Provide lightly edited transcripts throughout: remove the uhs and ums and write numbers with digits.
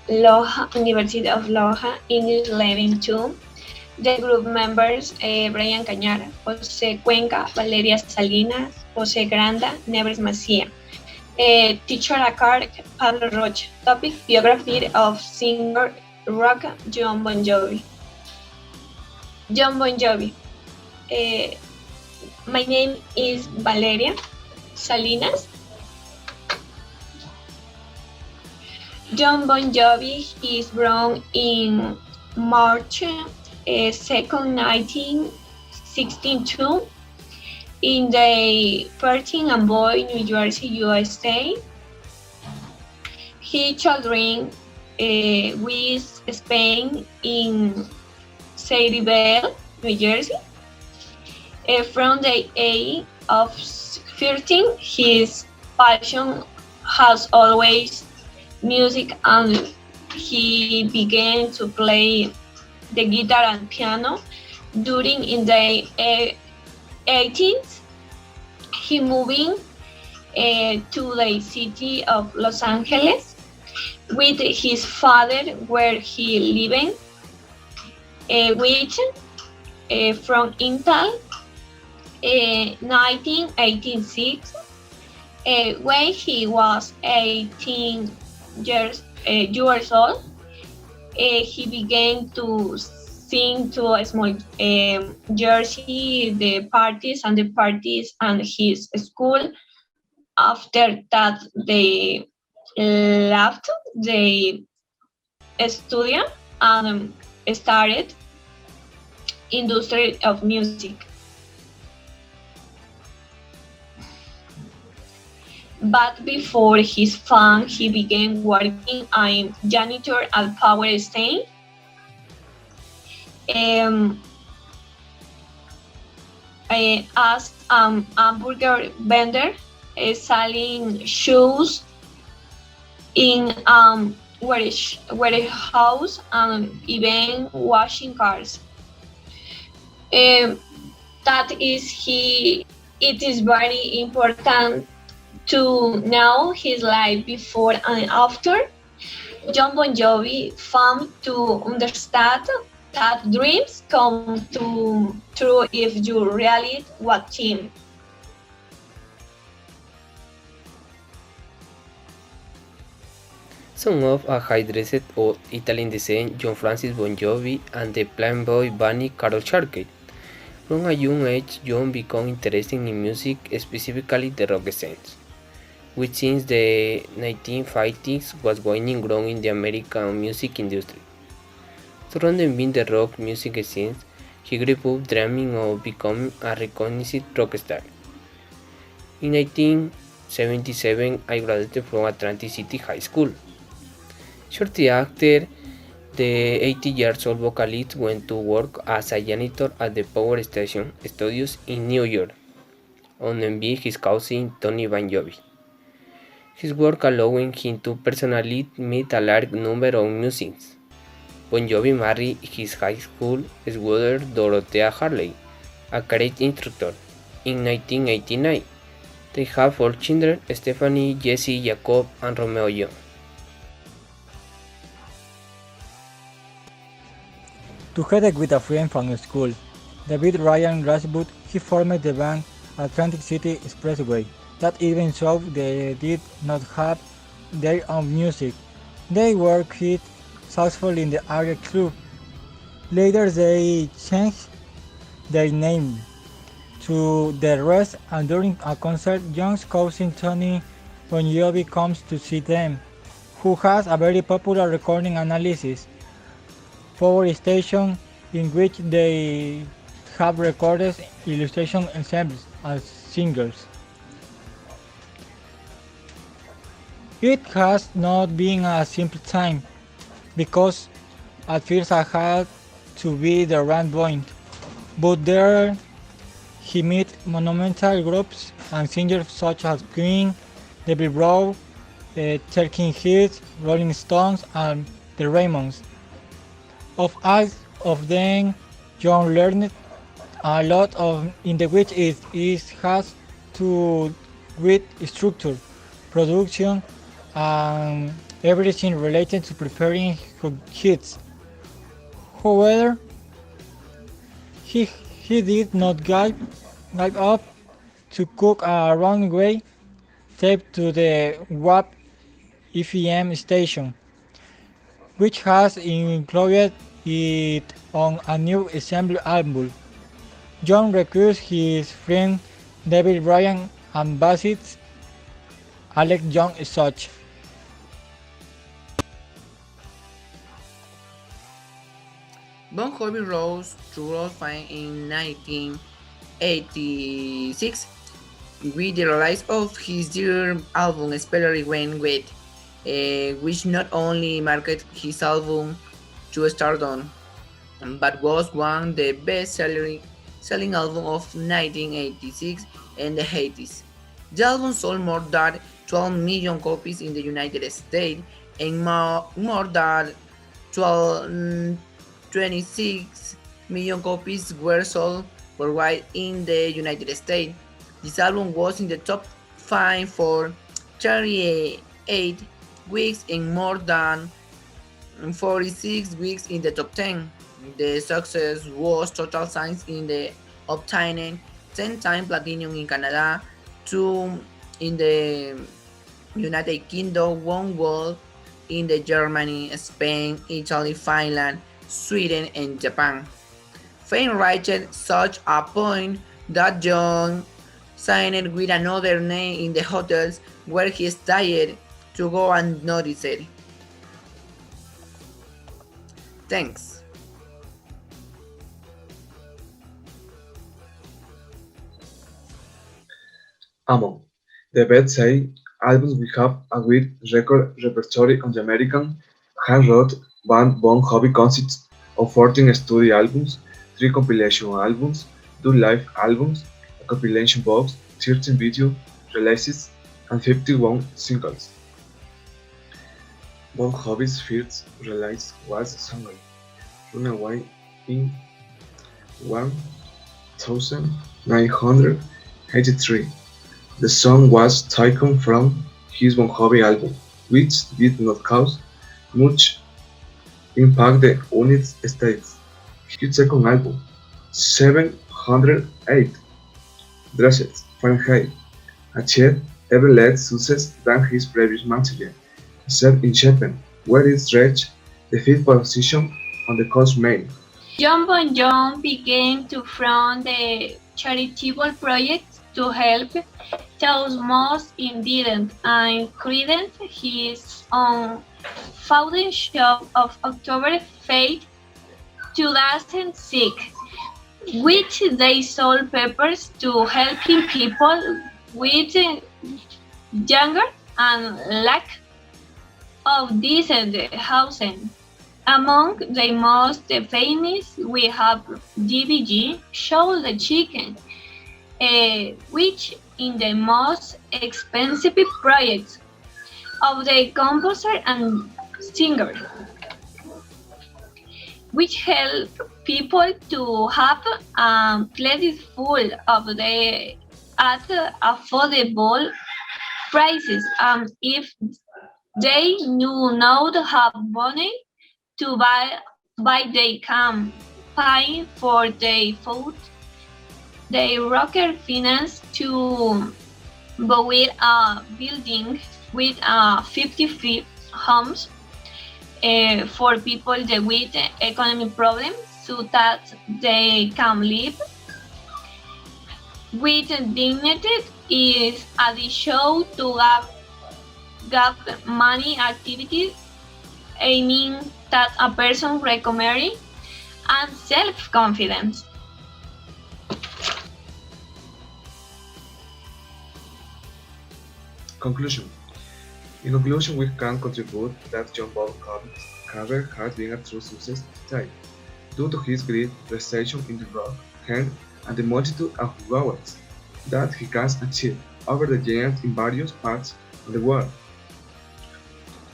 Loja, University of Loja, English Learning 2. The group members Brian Cañar, José Cuenca, Valeria Salinas, José Granda, Neves Macia. Teacher Akar, Pablo Rocha. Topic, biography of singer rock John Bon Jovi. John Bon Jovi. Uh, my name is Valeria Salinas. John Bon Jovi is born in March 2nd, 1962 in the Perkin Amboy, New Jersey, USA. He children with Spain in Sayreville, New Jersey. From the age of 13, his passion has always music, and he began to play the guitar and piano during in the 18th. He moving to the city of Los Angeles with his father, where he living, which from Intel 1986, when he was 18 years old, he began to sing to a small Jersey, the parties and his school. After that, they left the studio and started industry of music. But before his fame, he began working as janitor at power station. As an hamburger vendor, selling shoes in warehouse and even washing cars. That is he. It is very important to know his life before and after. John Bon Jovi found to understand that dreams come true if you really want them. Son of a hairdresser of Italian descent, John Francis Bon Jovi, and the plain boy bunny Carol Sharkey. From a young age, John became interested in music, specifically the rock scene, which since the 1950s was gaining ground in the American music industry. Surrounded by the rock music scene, he grew up dreaming of becoming a recognized rock star. In 1977, I graduated from Atlantic City High School. Shortly after, the 80-year-old vocalist went to work as a janitor at the Power Station Studios in New York, owned by his cousin Tony Bon Jovi. His work allowed him to personally meet a large number of musicians. Bon Jovi married his high school sweetheart Dorothea Harley, a karate instructor, in 1989. They have 4 children: Stephanie, Jesse, Jacob, and Romeo John. Together with a friend from school, David Ryan Rashwood, he formed the band Atlantic City Expressway. That even though they did not have their own music, they were quite successful in the area club. Later they changed their name to The Rest, and during a concert, John's cousin Tony Bon Jovi comes to see them, who has a very popular recording analysis Power Station, in which they have recorded illustration ensembles as singers. It has not been a simple time, because at first I had to be the right point, but there he met monumental groups and singers such as Queen, David Bowie, Talking Heads, Rolling Stones, and the Raymonds. Of all of them, John learned a lot of in the which it has to with structure, production, and everything related to preparing hits. However, he did not give up to cook a runway tape to the WAP FM station, which has included it on a new assembly album. John recruits his friend David Bryan and bassist Alex Young Such. Bon Jovi rose to world fame in 1986 with the release of his third album, especially When Wet, which not only marked his album to stardom, but was one of the best-selling albums of 1986 and the 80s. The album sold more than 12 million copies in the United States and more than 12, 26 million copies were sold worldwide in the United States. This album was in the top 5 for 38 weeks and more than 46 weeks in the top 10. The success was total signs in the obtaining 10-time platinum in Canada, 2 in the United Kingdom, 1 gold in the Germany, Spain, Italy, Finland, Sweden, and Japan. Fame reached such a point that John signed with another name in the hotels where he stayed to go unnoticed. Thanks. Among the best-selling albums we have a great record repertoire on the American hard rock band Bon Jovi consists of 14 studio albums, 3 compilation albums, 2 live albums, a compilation box, 13 video releases, and 51 singles. Bon Jovi's first release was the single "Runaway" in 1983. The song was taken from his Bon Jovi album, which did not cause much impact in the United States. His second album, 708 Degrees Fahrenheit, achieved even less success than his previous material, except in Japan, where it reached the fifth position on the Coast Main. John Bon Jovi began to front the charitable projects to help those most in need and created his own foundation of October 5, 2006, which they sold papers to helping people with hunger and lack of decent housing. Among the most famous, we have DBG Show the Chicken, which is the most expensive project of the composer and singer, which help people to have a playlist full of the at affordable prices. If they do not have money to buy they can pay for their food. They rocker finance to build a building with 50 homes for people with economic problems so that they can live with dignity. Is a show to give money activities aiming at a person recovery and self-confidence. Conclusion. In conclusion, we can contribute that John Bon Jovi's career has been a true success today, due to his great prestation in the rock genre and the multitude of awards that he has achieved over the years in various parts of the world.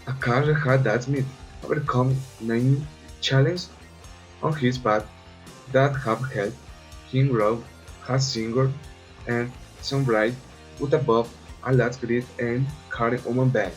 A career that meet overcome many challenges on his path that have helped him grow as singer and songwriter, but above all that great and caring human being.